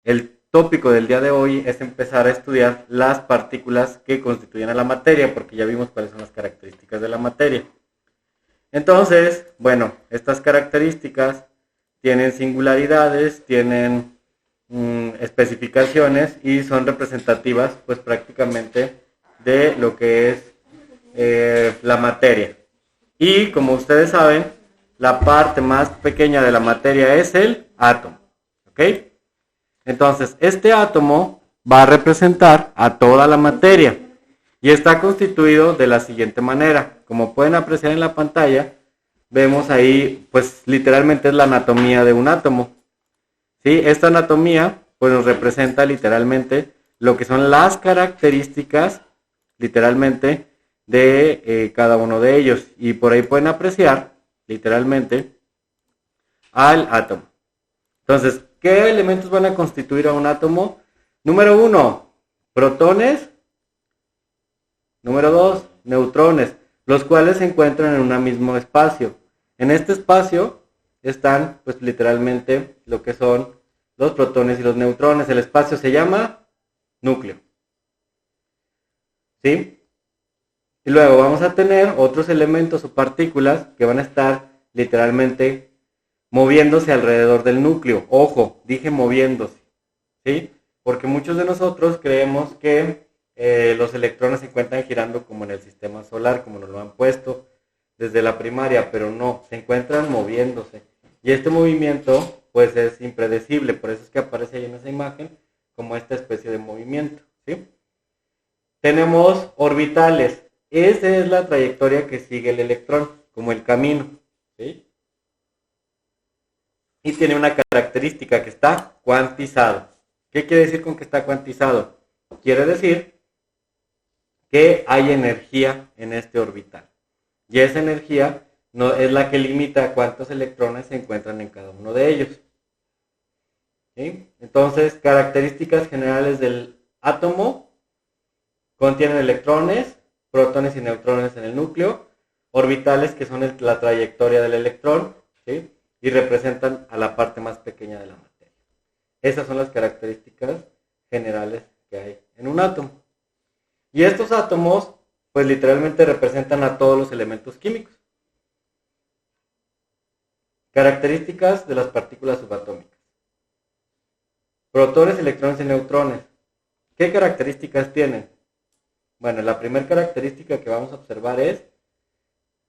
El tópico del día de hoy es empezar a estudiar las partículas que constituyen a la materia, porque ya vimos cuáles son las características de la materia. Entonces, bueno, estas características tienen singularidades, tienen especificaciones y son representativas pues prácticamente de lo que es la materia. Y como ustedes saben, la parte más pequeña de la materia es el átomo. ¿Ok? Entonces, este átomo va a representar a toda la materia y está constituido de la siguiente manera. Como pueden apreciar en la pantalla, vemos ahí, pues literalmente es la anatomía de un átomo. ¿Sí? Esta anatomía pues nos representa literalmente lo que son las características, literalmente, de cada uno de ellos. Y por ahí pueden apreciar, literalmente, al átomo. Entonces, ¿qué elementos van a constituir a un átomo? Número 1, protones. Número 2, neutrones, los cuales se encuentran en un mismo espacio. En este espacio están, pues literalmente, lo que son los protones y los neutrones. El espacio se llama núcleo. ¿Sí? Y luego vamos a tener otros elementos o partículas que van a estar literalmente moviéndose alrededor del núcleo. Ojo, dije moviéndose. ¿Sí? Porque muchos de nosotros creemos que los electrones se encuentran girando como en el sistema solar, como nos lo han puesto desde la primaria, pero no, se encuentran moviéndose. Y este movimiento pues es impredecible, por eso es que aparece ahí en esa imagen como esta especie de movimiento. ¿Sí? Tenemos orbitales, esa es la trayectoria que sigue el electrón, como el camino. ¿Sí? Y tiene una característica que está cuantizado. ¿Qué quiere decir con que está cuantizado? Quiere decir que hay energía en este orbital. Y esa energía no es la que limita cuántos electrones se encuentran en cada uno de ellos. ¿Sí? Entonces, características generales del átomo: contienen electrones, protones y neutrones en el núcleo, orbitales que son la trayectoria del electrón, ¿sí? Y representan a la parte más pequeña de la materia. Esas son las características generales que hay en un átomo. Y estos átomos, pues literalmente representan a todos los elementos químicos. Características de las partículas subatómicas: protones, electrones y neutrones. ¿Qué características tienen? Bueno, la primera característica que vamos a observar es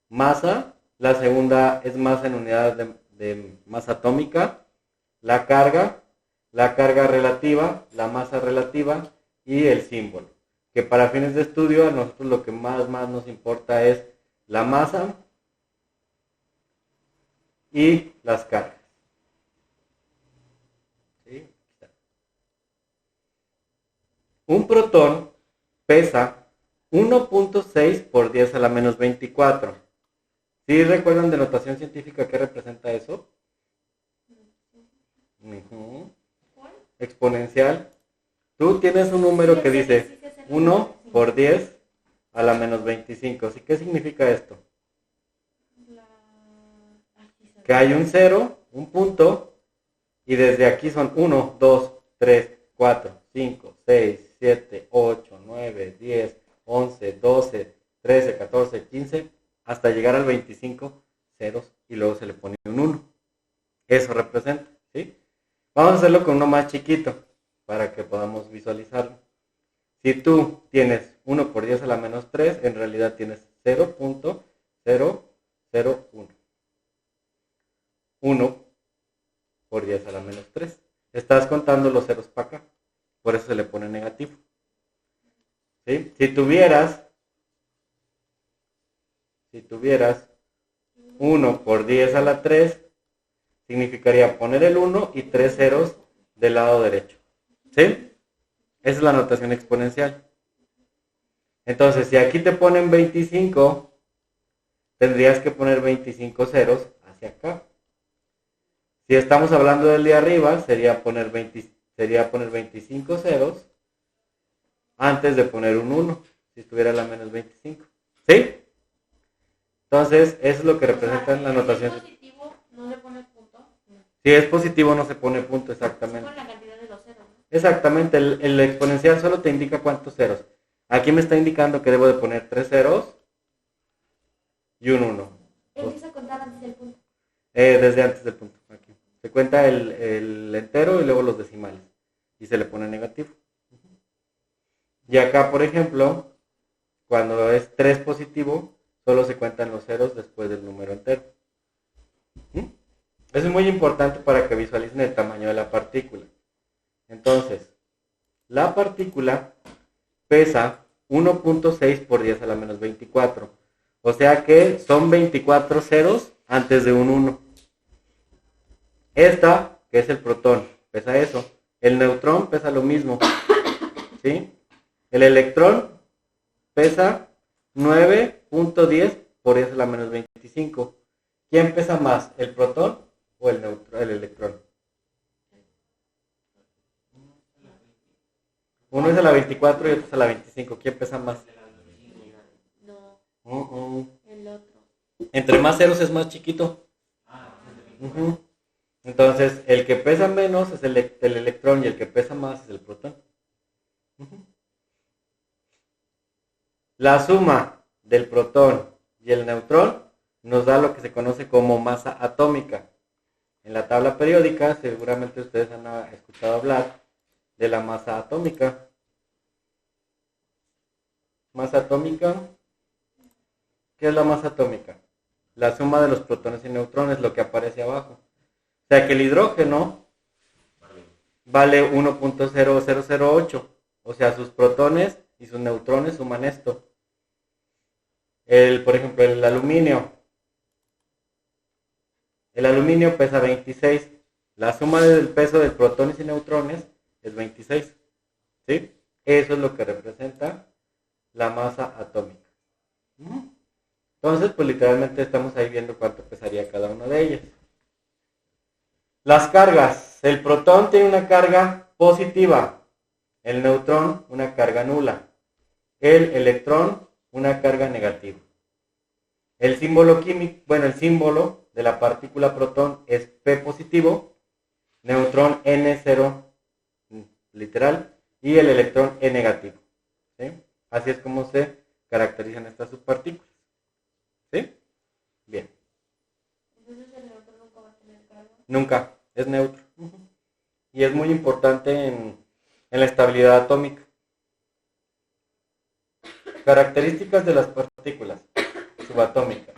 masa. La segunda es masa en unidades de masa atómica. La carga relativa, la masa relativa y el símbolo. Que para fines de estudio a nosotros lo que más nos importa es la masa y las cargas. ¿Sí? Un protón pesa 1.6 por 10 a la menos 24. ¿Sí recuerdan de notación científica qué representa eso? Exponencial. Tú tienes un número que dice 1 por 10 a la menos 25. ¿Sí? ¿Qué significa esto? Que hay un cero, un punto, y desde aquí son 1, 2, 3, 4, 5, 6, 7, 8, 9, 10, 11, 12, 13, 14, 15, hasta llegar al 25 ceros y luego se le pone un 1. Eso representa, ¿sí? Vamos a hacerlo con uno más chiquito para que podamos visualizarlo. Si tú tienes 1 por 10 a la menos 3, en realidad tienes 0.001. 1 por 10 a la menos 3. Estás contando los ceros para acá, por eso se le pone negativo. ¿Sí? Si tuvieras 1 por 10 a la 3, significaría poner el 1 y 3 ceros del lado derecho. ¿Sí? Esa es la notación exponencial. Entonces, si aquí te ponen 25, tendrías que poner 25 ceros hacia acá. Si estamos hablando del de arriba, sería poner 25 ceros antes de poner un 1, si estuviera a la menos 25. ¿Sí? Entonces, eso es lo que representa en la notación. Si es positivo, no le pone punto. Si es positivo, no se pone punto, exactamente. Con la cantidad de los ceros. Exactamente, el exponencial solo te indica cuántos ceros. Aquí me está indicando que debo de poner 3 ceros y un 1. Empieza a contar antes del punto. Desde antes del punto. Aquí. Se cuenta el entero y luego los decimales. Y se le pone negativo. Y acá, por ejemplo, cuando es 3 positivo, solo se cuentan los ceros después del número entero. Eso es muy importante para que visualicen el tamaño de la partícula. Entonces, la partícula pesa 1.6 por 10 a la menos 24. O sea que son 24 ceros antes de un 1. Esta, que es el protón, pesa eso. El neutrón pesa lo mismo. ¿Sí? El electrón pesa 9.10 por 10 a la menos 25. ¿Quién pesa más, el protón o el electrón? Uno es a la 24 y otro es a la 25. ¿Quién pesa más? No, el otro. Entre más ceros es más chiquito. Entonces, el que pesa menos es el electrón y el que pesa más es el protón. La suma del protón y el neutrón nos da lo que se conoce como masa atómica. En la tabla periódica, seguramente ustedes han escuchado hablar de la masa atómica. Masa atómica. ¿Qué es la masa atómica? La suma de los protones y neutrones, lo que aparece abajo. O sea que el hidrógeno vale 1.0008. O sea, sus protones y sus neutrones suman esto. Por ejemplo, el aluminio. El aluminio pesa 26. La suma del peso de protones y neutrones es 26. ¿Sí? Eso es lo que representa la masa atómica. Entonces, pues literalmente estamos ahí viendo cuánto pesaría cada una de ellas. Las cargas. El protón tiene una carga positiva. El neutrón una carga nula. El electrón una carga negativa. El símbolo químico, el símbolo de la partícula protón es P positivo, neutrón N0 literal y el electrón E negativo. ¿Sí? Así es como se caracterizan estas subpartículas. ¿Sí? Bien. Entonces el neutrón nunca va a tener carga. Nunca, es neutro. Y es muy importante en la estabilidad atómica. Características de las partículas subatómicas.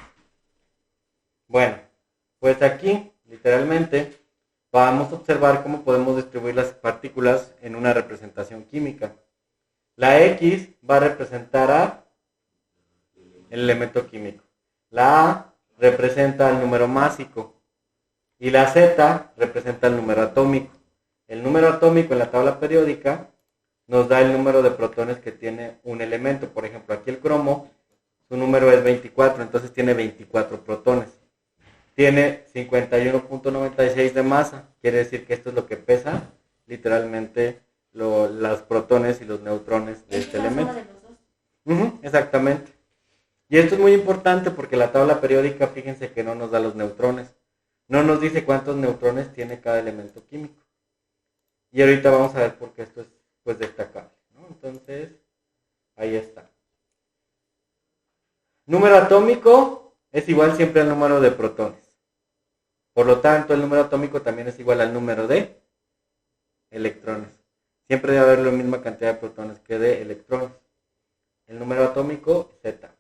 Bueno, pues aquí, literalmente, vamos a observar cómo podemos distribuir las partículas en una representación química. La X va a representar a el elemento químico. La A representa el número másico y la Z representa el número atómico. El número atómico en la tabla periódica nos da el número de protones que tiene un elemento. Por ejemplo, aquí el cromo, su número es 24, entonces tiene 24 protones. Tiene 51.96 de masa, quiere decir que esto es lo que pesa literalmente los protones y los neutrones de este elemento. ¿Es la suma de los dos? Exactamente. Y esto es muy importante porque la tabla periódica, fíjense que no nos da los neutrones. No nos dice cuántos neutrones tiene cada elemento químico. Y ahorita vamos a ver por qué esto es pues destacable, ¿no? Entonces, ahí está. Número atómico es igual siempre al número de protones. Por lo tanto, el número atómico también es igual al número de electrones. Siempre debe haber la misma cantidad de protones que de electrones. El número atómico, Z.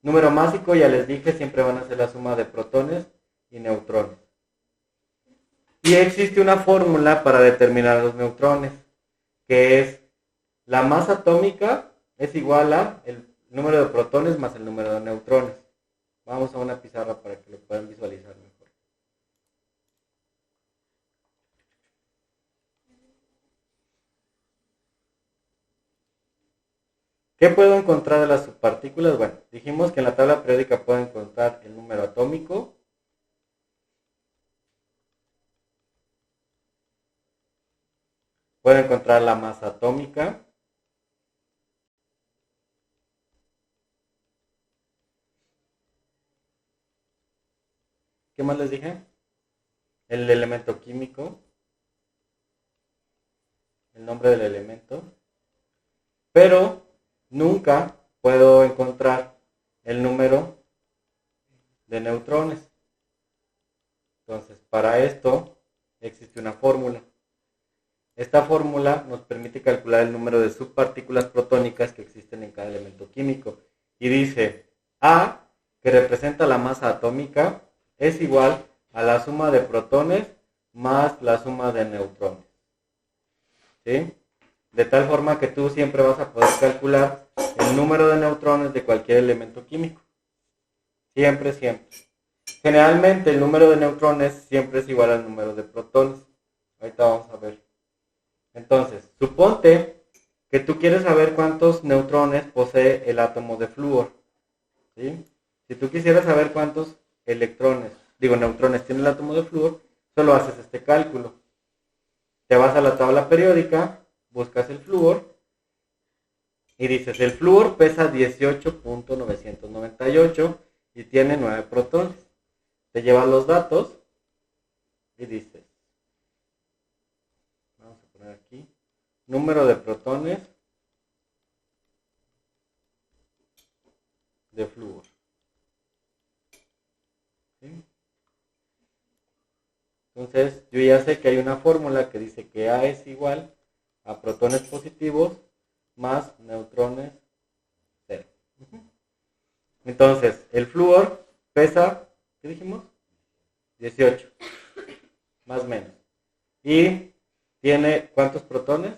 Número másico, ya les dije, siempre van a ser la suma de protones y neutrones. Y existe una fórmula para determinar los neutrones, que es la masa atómica es igual a el número de protones más el número de neutrones. Vamos a una pizarra para que lo puedan visualizar mejor. ¿Qué puedo encontrar de las subpartículas? Bueno, dijimos que en la tabla periódica puedo encontrar el número atómico, puedo encontrar la masa atómica, ¿qué más les dije? El elemento químico el nombre del elemento, pero nunca puedo encontrar el número de neutrones. Entonces, para esto existe una fórmula. Esta fórmula nos permite calcular el número de subpartículas protónicas que existen en cada elemento químico. Y dice, A, que representa la masa atómica, es igual a la suma de protones más la suma de neutrones. ¿Sí? De tal forma que tú siempre vas a poder calcular el número de neutrones de cualquier elemento químico. Siempre, siempre. Generalmente el número de neutrones siempre es igual al número de protones. Ahorita vamos a ver. Entonces, suponte que tú quieres saber cuántos neutrones posee el átomo de flúor. ¿Sí? Si tú quisieras saber cuántos neutrones tiene el átomo de flúor, solo haces este cálculo. Te vas a la tabla periódica, buscas el flúor y dices, el flúor pesa 18.998 y tiene 9 protones. Te llevas los datos y dices, vamos a poner aquí, número de protones de flúor. ¿Sí? Entonces, yo ya sé que hay una fórmula que dice que A es igual a protones positivos más neutrones cero. Entonces, el flúor pesa, ¿qué dijimos? 18, más o menos. ¿Y tiene cuántos protones?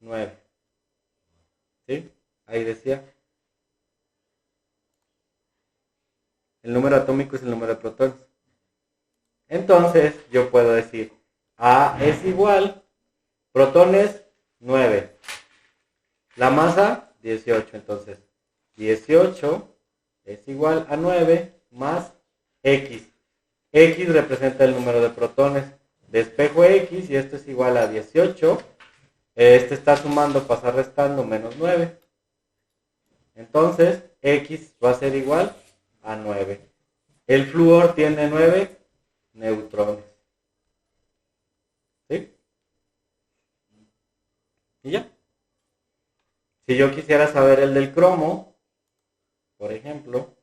9. ¿Sí? Ahí decía. El número atómico es el número de protones. Entonces, yo puedo decir, A es igual, protones 9. La masa, 18. Entonces, 18 es igual a 9 más X. X representa el número de protones. Despejo X y esto es igual a 18. Este está sumando, pasa restando, menos 9. Entonces, X va a ser igual a 9. El flúor tiene 9 neutrones. ¿Sí? Y ya. Si yo quisiera saber el del cromo, por ejemplo,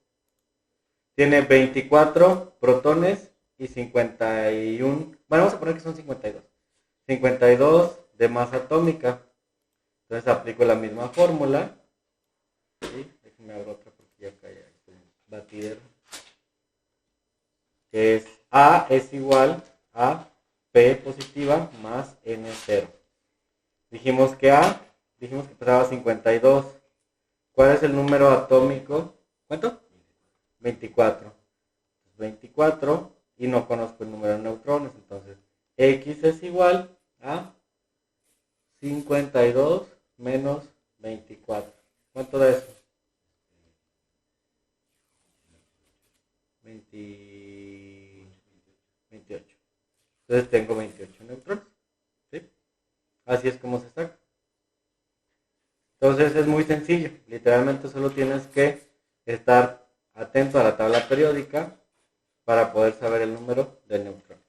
tiene 24 protones y 51, bueno, vamos a poner que son 52. 52 de masa atómica. Entonces aplico la misma fórmula. ¿Sí? Déjenme abrir otra porque ya cae el batidero. Que es A es igual a P positiva más N0. Dijimos que pesaba 52. ¿Cuál es el número atómico? ¿Cuánto? 24. 24 y no conozco el número de neutrones, entonces X es igual a 52 menos 24. ¿Cuánto da eso? 28. Entonces tengo 28 neutrones. ¿Sí? Así es como se saca. Entonces es muy sencillo. Literalmente solo tienes que estar atento a la tabla periódica para poder saber el número de neutrones.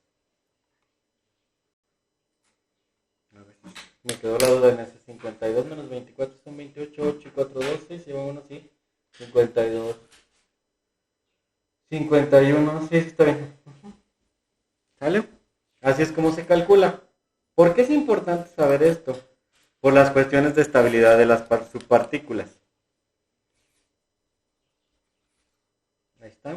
A ver, me quedó la duda en ese 52 menos 24 son 28, 8 y 4, 12, si va uno así, 52, 51, sí, está bien. ¿Sale? Así es como se calcula. ¿Por qué es importante saber esto? Por las cuestiones de estabilidad de las subpartículas. Ahí está.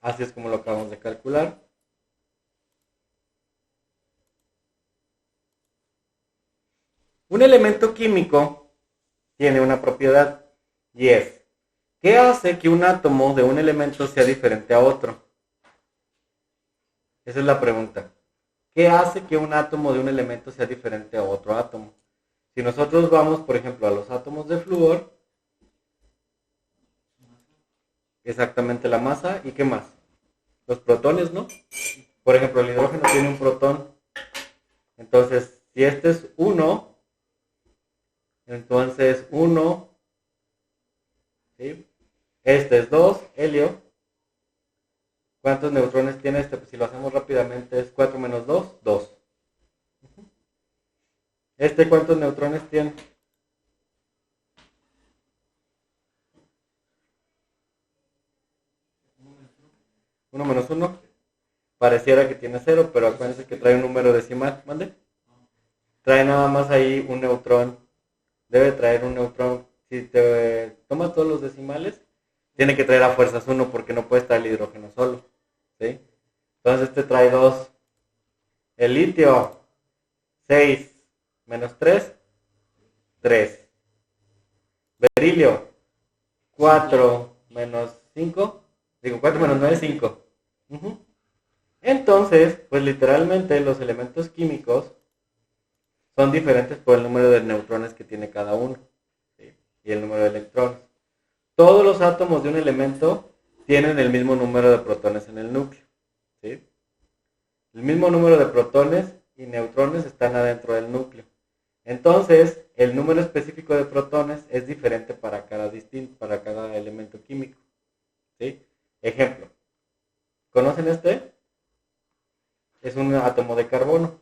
Así es como lo acabamos de calcular. Un elemento químico tiene una propiedad y es, ¿qué hace que un átomo de un elemento sea diferente a otro? Esa es la pregunta. ¿Qué hace que un átomo de un elemento sea diferente a otro átomo? Si nosotros vamos, por ejemplo, a los átomos de flúor, exactamente la masa y qué más. Los protones, ¿no? Por ejemplo, el hidrógeno tiene un protón. Entonces, si este es 1, entonces 1, ¿sí? Este es 2, helio, ¿Cuántos neutrones tiene este? Pues si lo hacemos rápidamente es 4 menos 2, 2. ¿Este cuántos neutrones tiene? 1 menos 1. Pareciera que tiene 0, pero acuérdense que trae un número decimal. ¿Mande? Trae nada más ahí un neutrón. Debe traer un neutrón. Si te tomas todos los decimales, tiene que traer a fuerzas 1 porque no puede estar el hidrógeno solo. ¿Sí? Entonces este trae 2. El litio, 6 menos 3, 3. Berilio, 4 menos 5. Digo, 4 menos 9 es 5. Entonces, pues literalmente los elementos químicos son diferentes por el número de neutrones que tiene cada uno, ¿sí? Y el número de electrones. Todos los átomos de un elemento tienen el mismo número de protones en el núcleo, ¿sí? El mismo número de protones y neutrones están adentro del núcleo. Entonces, el número específico de protones es diferente para cada elemento químico, ¿sí? Ejemplo, ¿conocen este? Es un átomo de carbono.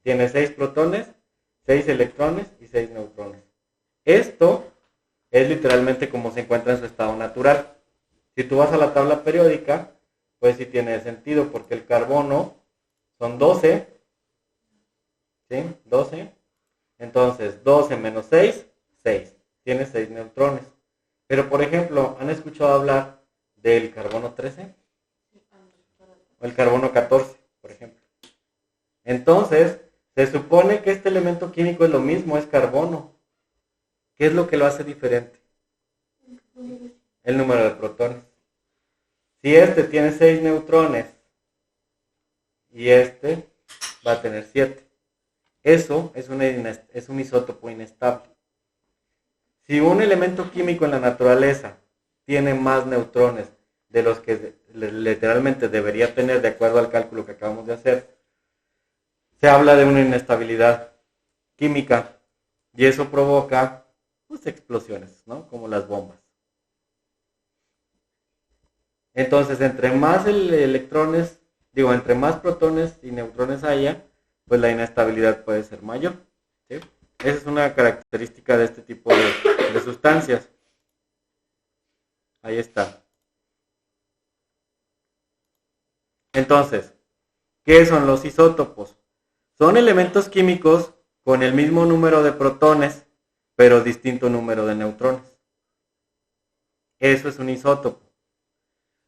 Tiene 6 protones, 6 electrones y 6 neutrones. Esto es literalmente como se encuentra en su estado natural. Si tú vas a la tabla periódica, pues sí tiene sentido, porque el carbono son 12, ¿sí? 12. Entonces, 12 menos 6, 6. Tiene 6 neutrones. Pero, por ejemplo, ¿han escuchado hablar del carbono 13? O el carbono 14, por ejemplo. Entonces, se supone que este elemento químico es lo mismo, es carbono. ¿Qué es lo que lo hace diferente? El número de protones. Si este tiene 6 neutrones y este va a tener 7. Eso es un isótopo inestable. Si un elemento químico en la naturaleza tiene más neutrones de los que literalmente debería tener de acuerdo al cálculo que acabamos de hacer, se habla de una inestabilidad química y eso provoca pues, explosiones, ¿no? Como las bombas. Entonces, entre más entre más protones y neutrones haya, pues la inestabilidad puede ser mayor, ¿sí? Esa es una característica de este tipo de sustancias. Ahí está. Entonces, ¿qué son los isótopos? Son elementos químicos con el mismo número de protones, pero distinto número de neutrones. Eso es un isótopo.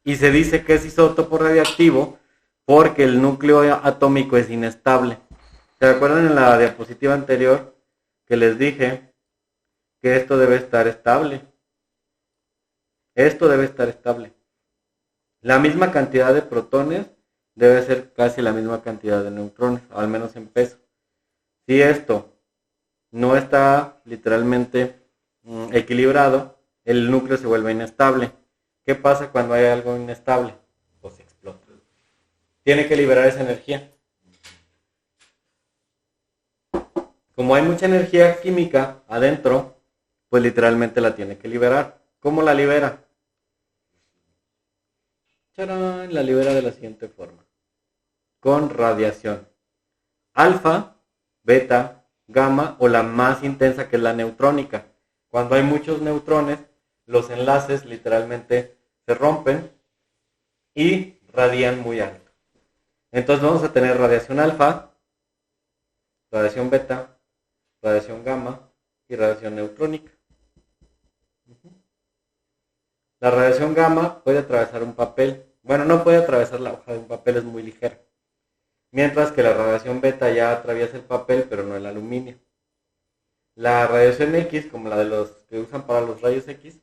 Y se dice que es isótopo radiactivo porque el núcleo atómico es inestable. ¿Se acuerdan en la diapositiva anterior que les dije que esto debe estar estable? Esto debe estar estable. La misma cantidad de protones debe ser casi la misma cantidad de neutrones, al menos en peso. Si esto no está literalmente equilibrado, el núcleo se vuelve inestable. ¿Qué pasa cuando hay algo inestable? Pues explota. Tiene que liberar esa energía. Como hay mucha energía química adentro, pues literalmente la tiene que liberar. ¿Cómo la libera? ¡Charán! La libera de la siguiente forma. Con radiación. Alfa, beta, gamma o la más intensa que es la neutrónica. Cuando hay muchos neutrones, los enlaces literalmente se rompen y radian muy alto. Entonces vamos a tener radiación alfa, radiación beta, radiación gamma y radiación neutrónica. La radiación gamma puede atravesar un papel. Bueno, no puede atravesar la hoja de un papel, es muy ligera. Mientras que la radiación beta ya atraviesa el papel, pero no el aluminio. La radiación X, como la de los que usan para los rayos X,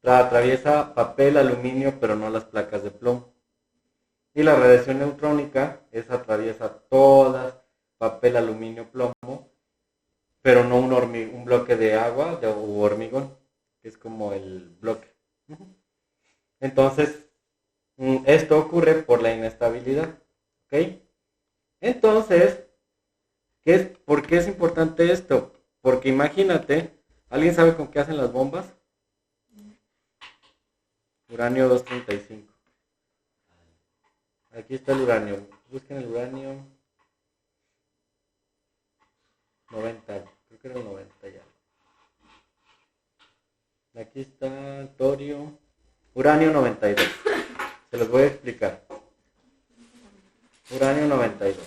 la atraviesa papel, aluminio, pero no las placas de plomo. Y la radiación neutrónica, esa atraviesa todas, papel, aluminio, plomo, pero no un bloque de agua o hormigón, que es como el bloque. Entonces, esto ocurre por la inestabilidad. ¿Ok? Entonces, ¿por qué es importante esto? Porque imagínate, ¿alguien sabe con qué hacen las bombas? Uranio 235. Aquí está el uranio. Busquen el uranio 90. Creo que era el 90 ya. Aquí está el torio. Uranio 92. Se los voy a explicar. Uranio 92.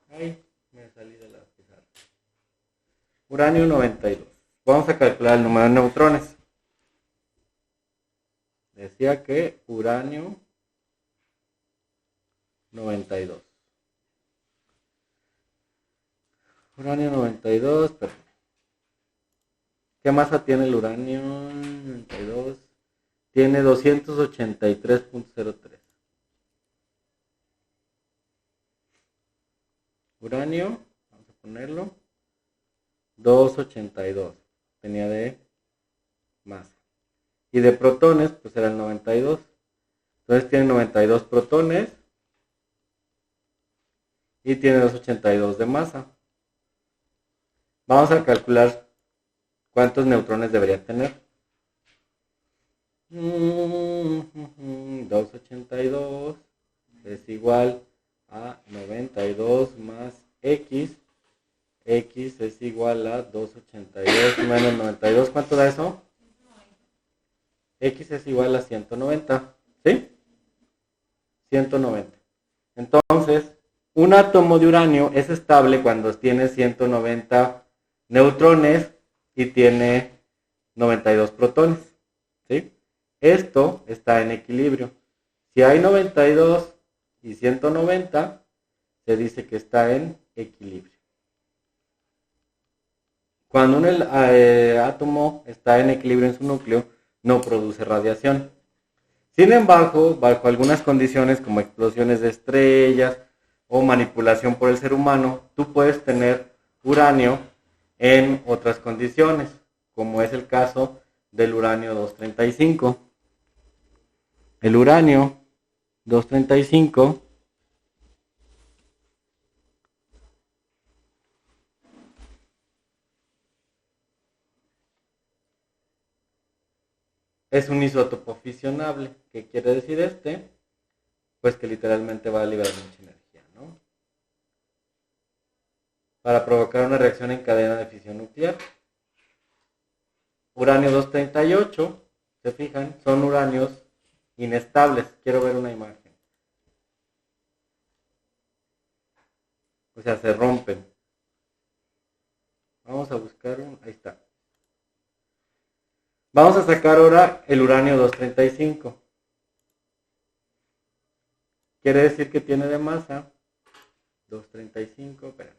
Ay, me salí de la pizarra. Uranio 92. Vamos a calcular el número de neutrones. Decía que uranio 92. Uranio 92, perdón. ¿Qué masa tiene el uranio 92? Tiene 283.03. Uranio, vamos a ponerlo, 282. Tenía de masa. Y de protones, pues era el 92. Entonces tiene 92 protones y tiene 282 de masa. Vamos a calcular cuántos neutrones debería tener. 282 es igual a 92 más X. X es igual a 282 menos 92. ¿Cuánto da eso? X es igual a 190. ¿Sí? 190. Entonces, un átomo de uranio es estable cuando tiene 190 neutrones y tiene 92 protones. ¿Sí? Esto está en equilibrio. Si hay 92 y 190, se dice que está en equilibrio. Cuando un átomo está en equilibrio en su núcleo, no produce radiación. Sin embargo, bajo algunas condiciones como explosiones de estrellas o manipulación por el ser humano, tú puedes tener uranio en otras condiciones, como es el caso del uranio 235. El uranio 235 es un isótopo fisionable. ¿Qué quiere decir este? Pues que literalmente va a liberar mucha energía, ¿no? Para provocar una reacción en cadena de fisión nuclear. Uranio 238, ¿se fijan? Son uranios inestables. Quiero ver una imagen. O sea, se rompen. Vamos a buscar un... Ahí está. Vamos a sacar ahora el uranio 235. Quiere decir que tiene de masa 235, espera.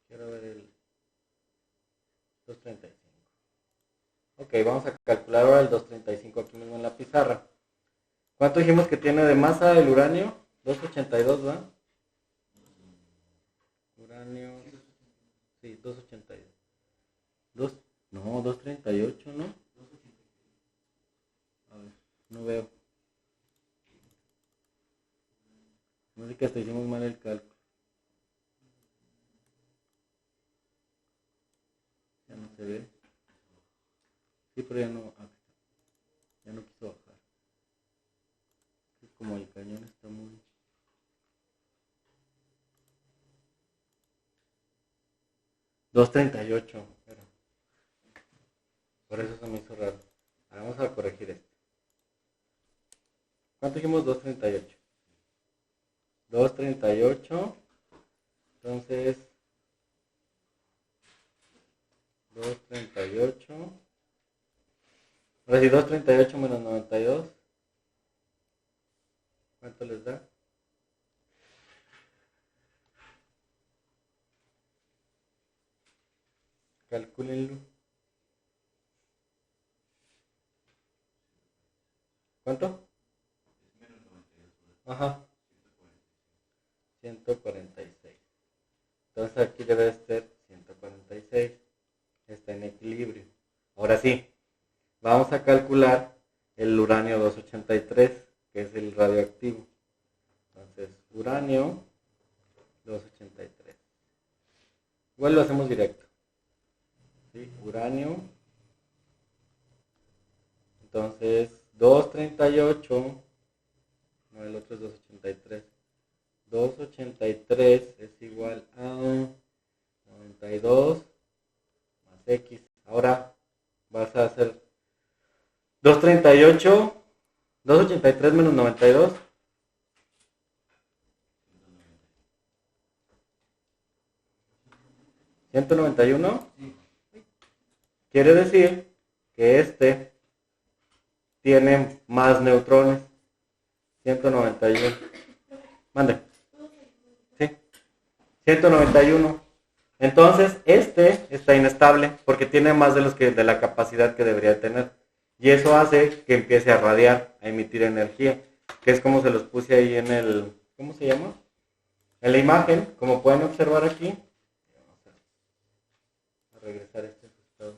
Quiero ver el 235. Ok, vamos a calcular ahora el 235 aquí mismo en la pizarra. ¿Cuánto dijimos que tiene de masa el uranio? 282, ¿verdad? Uranio, sí, 282. No, 238, ¿no? A ver, no veo. No sé que hasta hicimos mal el cálculo. Ya no se ve. Sí, pero ya no, ya no quiso bajar. Es como el cañón está muy... 238, pero por eso se me hizo raro. Ahora vamos a corregir esto. ¿Cuánto dijimos? 238. 238. Entonces, 238. Ahora sí, 238 menos 92. ¿Cuánto les da? Calcúlenlo. ¿Cuánto? Ajá. 146. Entonces aquí debe ser 146. Está en equilibrio. Ahora sí, vamos a calcular el uranio 283, que es el radioactivo. Entonces, uranio 283. Igual lo hacemos directo. ¿Sí? Uranio. Entonces, 238. No, el otro es 283. 283 es igual a 92 más X. Ahora vas a hacer 238, 283 menos 92. 191. Quiere decir que este tiene más neutrones. 191. Mande. Sí. 191. Entonces, este está inestable porque tiene más de la capacidad que debería tener. Y eso hace que empiece a radiar, a emitir energía, que es como se los puse ahí en el, ¿cómo se llama? En la imagen, como pueden observar aquí. Vamos a regresar este resultado.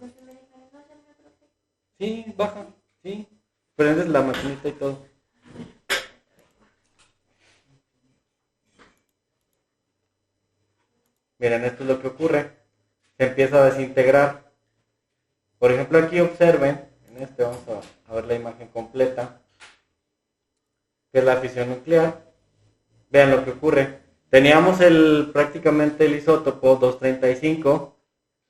Sí, baja, sí. Prendes la maquinita y todo. Miren, esto es lo que ocurre. Se empieza a desintegrar. Por ejemplo, aquí observen, en este vamos a ver la imagen completa, que es la fisión nuclear. Vean lo que ocurre. Teníamos prácticamente el isótopo 235,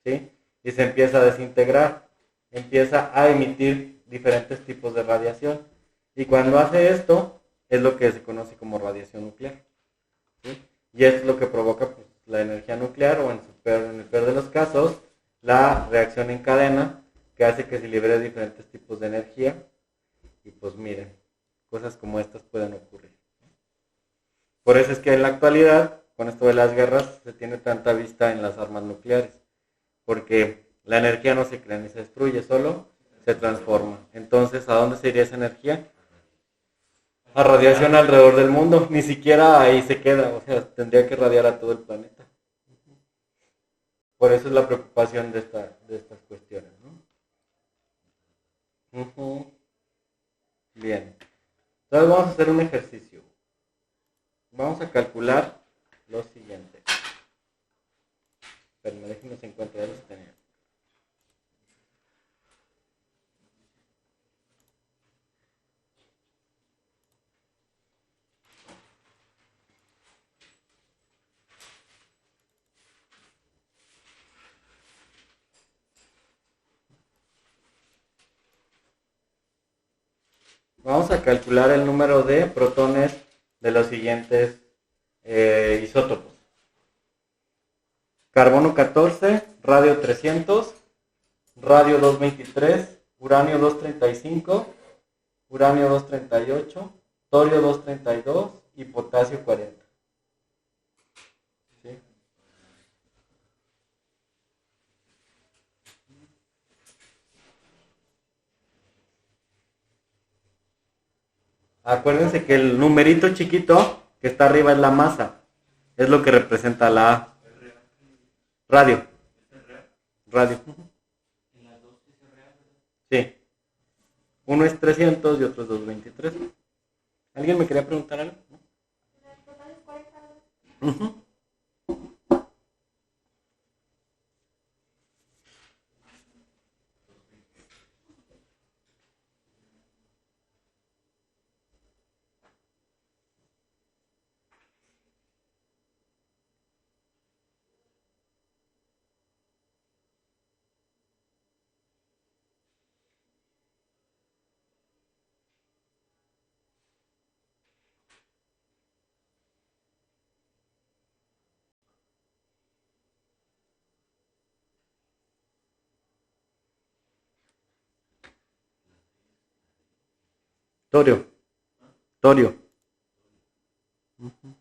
¿sí? Y se empieza a desintegrar. Empieza a emitir diferentes tipos de radiación. Y cuando hace esto, es lo que se conoce como radiación nuclear, ¿sí? Y es lo que provoca pues, la energía nuclear, o en el peor de los casos, la reacción en cadena, que hace que se libere diferentes tipos de energía. Y pues miren, cosas como estas pueden ocurrir. Por eso es que en la actualidad, con esto de las guerras, se tiene tanta vista en las armas nucleares, porque la energía no se crea ni se destruye, solo se transforma. Entonces, ¿a dónde se iría esa energía? A radiación alrededor del mundo, ni siquiera ahí se queda, o sea, tendría que radiar a todo el planeta. Por eso es la preocupación de estas cuestiones, ¿no? Bien. Entonces vamos a hacer un ejercicio. Vamos a calcular lo siguiente. Pero déjenme se encuentra, ya los tenía. Vamos a calcular el número de protones de los siguientes isótopos. Carbono 14, radio 300, radio 223, uranio 235, uranio 238, torio 232 y potasio 40. ¿Sí? Acuérdense que el numerito chiquito que está arriba es la masa. Es lo que representa la radio. Radio. Sí. Uno es 300 y otro es 223. ¿Alguien me quería preguntar algo? Uh-huh. Torio. Torio. Uh-huh.